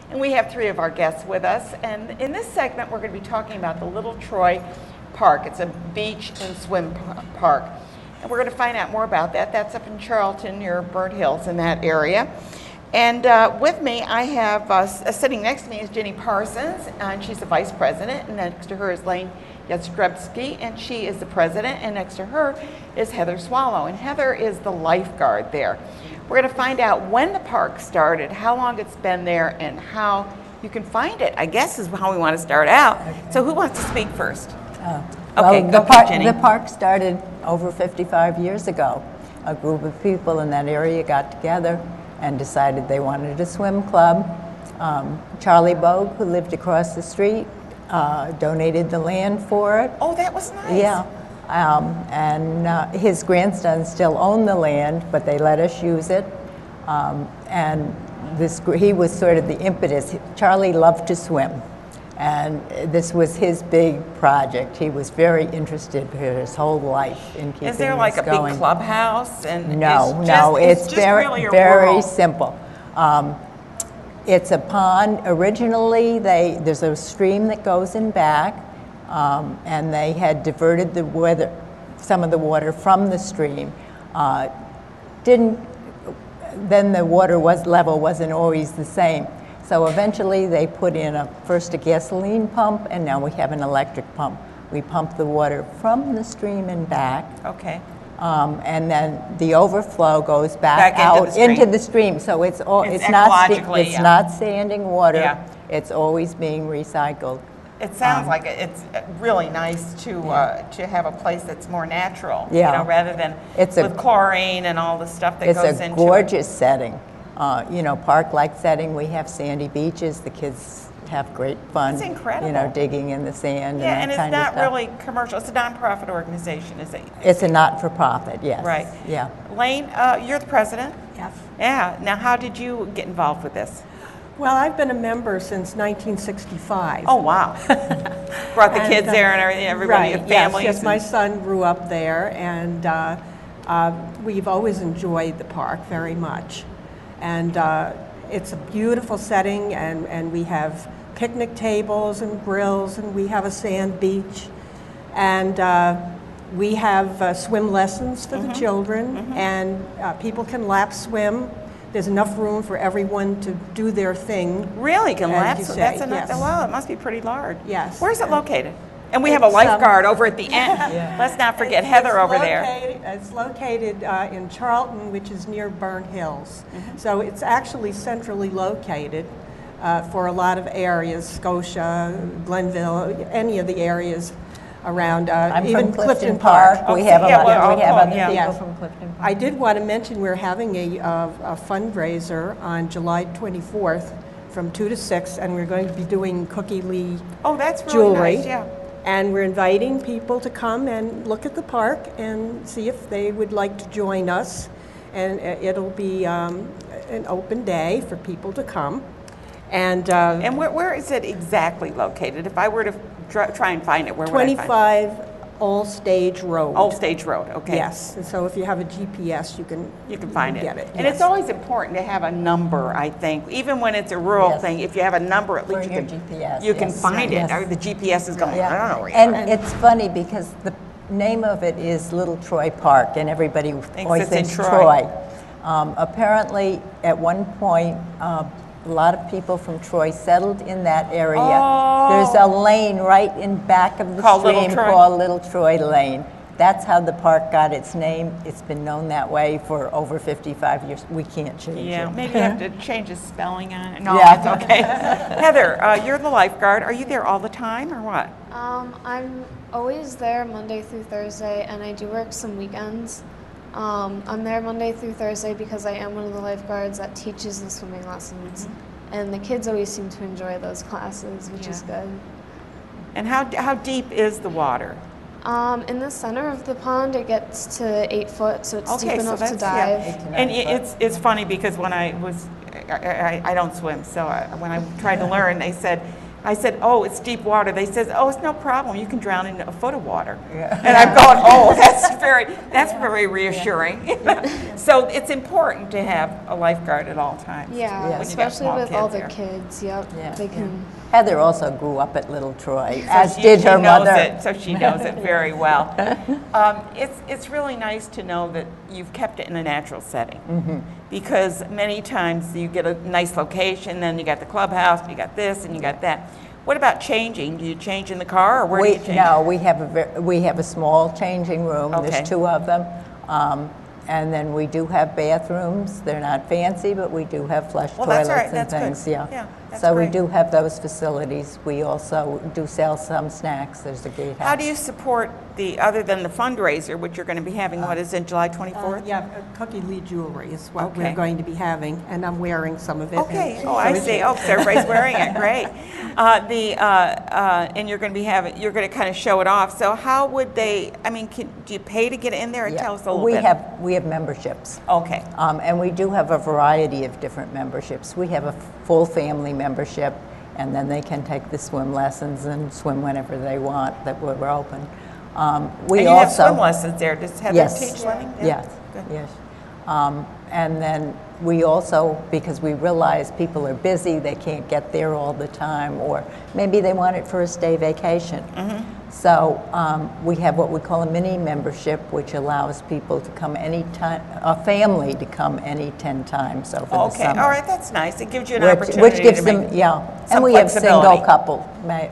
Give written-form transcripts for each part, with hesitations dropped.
And we have 3 of our guests with us. And in this segment, we're going to be talking about the Little Troy Park. It's a beach and swim park. And we're going to find out more about that. That's up in Charlton, near Burnt Hills, in that area. And with me, I have, sitting next to me is Jenny Parsons, and she's the vice president. And next to her is Lane Jastrebski, and she is the president. And next to her is Heather Swallow, and Heather is the lifeguard there. We're going to find out when the park started, how long it's been there, and how you can find it, I guess is how we want to start out. Okay. So who wants to speak first? The park started over 55 years ago. A group of people in that area got together and decided they wanted a swim club. Charlie Bogue, who lived across the street, donated the land for it. Oh, that was nice. Yeah. His grandsons still own the land, but they let us use it. He was sort of the impetus. Charlie loved to swim, and this was his big project. He was very interested for his whole life in keeping this going. Is there like a big clubhouse? And No, it's very simple. It's a pond. Originally, there's a stream that goes in back, and they had diverted some of the water from the stream. Then the water level wasn't always the same. So eventually they put in first a gasoline pump, and now we have an electric pump. We pump the water from the stream and back. Okay. And then the overflow goes back out into the stream. So it's not standing water. Yeah. It's always being recycled. It sounds like it's really nice to have a place that's more natural, rather than with chlorine and all the stuff that goes into it. It's a gorgeous setting. Park-like setting. We have sandy beaches. The kids have great fun. It's incredible. Digging in the sand. Yeah, and it's not really commercial. It's a non-profit organization, is it? It's a not-for-profit, yes. Right. Yeah. Lane, you're the president? Yes. Yeah. Now, how did you get involved with this? Well, I've been a member since 1965. Oh, wow. Brought the kids there and everything, everybody, right, families. Yes, my son grew up there, and we've always enjoyed the park very much. And it's a beautiful setting, and we have picnic tables and grills, and we have a sand beach. And we have swim lessons for the children, and people can lap swim. There's enough room for everyone to do their thing. Really? Can lap swim? That's enough? Yes. Wow, it must be pretty large. Yes. Where's it located? And we have a lifeguard over at the end. Yeah. Let's not forget Heather over there. It's located in Charlton, which is near Burnt Hills. So it's actually centrally located for a lot of areas, Scotia, Glenville, any of the areas around, I'm even from Clifton Park. We have other people from Clifton Park. I did want to mention we're having a fundraiser on July 24th from 2 to 6, and we're going to be doing Cookie Lee that's really jewelry. Nice, yeah. And we're inviting people to come and look at the park and see if they would like to join us. And it'll be an open day for people to come. And where is it exactly located? If I were to try and find it, where would I find it? 25 Old Stage Road. Old Stage Road, okay. Yes, and so if you have a GPS, you can find it. Get it. And it's always important to have a number, I think. Even when it's a rural thing, if you have a number, at least you can find it. Or the GPS is going, I don't know where you are. And it's funny because the name of it is Little Troy Park, and everybody always thinks Troy. Apparently, at one point, a lot of people from Troy settled in that area. There's a lane right in back of the stream called Little Troy Lane. That's how the park got its name. It's been known that way for over 55 years. We can't change it. Yeah, maybe you have to change the spelling on it. No, it's okay. Heather, you're the lifeguard. Are you there all the time or what? I'm always there Monday through Thursday, and I do work some weekends. I'm there Monday through Thursday because I am one of the lifeguards that teaches the swimming lessons. And the kids always seem to enjoy those classes, which is good. And how deep is the water? In the center of the pond, it gets to 8 foot, so it's deep enough to dive. Yeah. And it's funny because when I don't swim, so when I tried to learn, they said I said, oh, it's deep water. They says, oh, it's no problem. You can drown in a foot of water. Yeah. And I'm going, oh, that's very reassuring. So it's important to have a lifeguard at all times. Yeah, Yeah. when you got especially small with all kids the there. kids. Yep, Yeah. they can. Heather also grew up at Little Troy, So as she did her knows mother. it, so she knows it very well. It's really nice to know that you've kept it in a natural setting. Mm-hmm. Because many times you get a nice location, then you got the clubhouse, you got this, and you got that. What about changing? Do you change in the car, or where do you change? No, we have a small changing room. Okay. There's 2 of them. And then we do have bathrooms. They're not fancy, but we do have flush Well, that's toilets all right. and That's good. things. Yeah. Yeah, that's So great. we do have those facilities. We also do sell some snacks. There's a gatehouse. How do you support other than the fundraiser, which you're going to be having, what is it, July 24th? Yeah, Cookie Lee Jewelry is what Okay. we're going to be having, and I'm wearing some of it. Okay, and oh, I so see. Oh, so everybody's wearing it, great. And you're going to you're going to kind of show it off. So how would they, I mean, do you pay to get in there? Or Yeah. tell us a little we bit. We have memberships. Okay, And we do have a variety of different memberships. We have a full family membership, and then they can take the swim lessons and swim whenever they want, that we're open. We and you have swim lessons there. Does Heather Yes. teach swimming? Yeah. Yes, Good. yes. And then we also, because we realize people are busy, they can't get there all the time, or maybe they want it for a stay vacation. Mm-hmm. So we have what we call a mini membership, which allows people to come anytime, a family to come any 10 times over the Okay, summer. all right, that's nice. It gives you an Which opportunity gives to them, make yeah. some And we have single flexibility. couple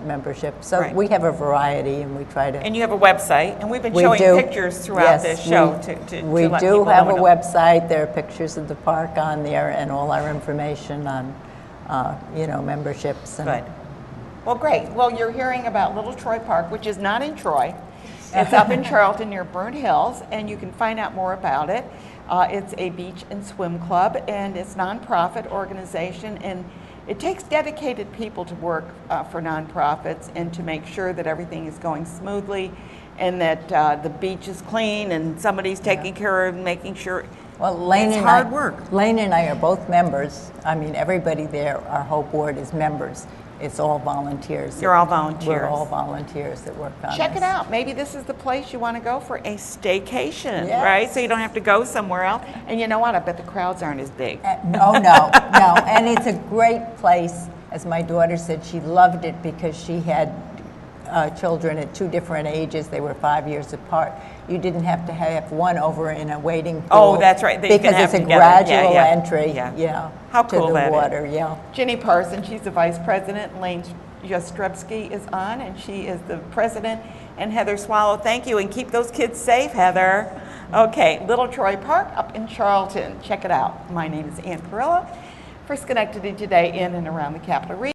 membership. So Right. we have a variety, and we try to. And you have a website, and we've been We showing do. pictures throughout Yes, this show we let do people have know a what website. There are pictures of the park on there, and all our information on, memberships. And Good. Well, great. Well, you're hearing about Little Troy Park, which is not in Troy. It's up in Charlton near Burnt Hills, and you can find out more about it. It's a beach and swim club, and it's a nonprofit organization, and it takes dedicated people to work for nonprofits and to make sure that everything is going smoothly and that the beach is clean and somebody's taking care of making sure. Well, Lane It's and hard I, work. Lane and I are both members. I mean, everybody there, our whole board is members. It's all volunteers. You're all volunteers. We're all volunteers that work on Check this. it out. Maybe this is the place you want to go for a staycation, Yes. right? So you don't have to go somewhere else. And you know what? I bet the crowds aren't as big. No. And it's a great place. As my daughter said, she loved it because she had children at 2 different ages. They were 5 years apart. You didn't have to have one over in a wading pool. Oh, that's right. That you can Because have it's a together. gradual Yeah. entry. Yeah. How to cool the that is. water. Yeah. Jenny Parsons, she's the vice president. Lane Jastrebski is on, and she is the president. And Heather Swallow, thank you, and keep those kids safe, Heather. Okay, Little Troy Park up in Charlton. Check it out. My name is Ann Perilla for Schenectady Today in and around the Capital Region.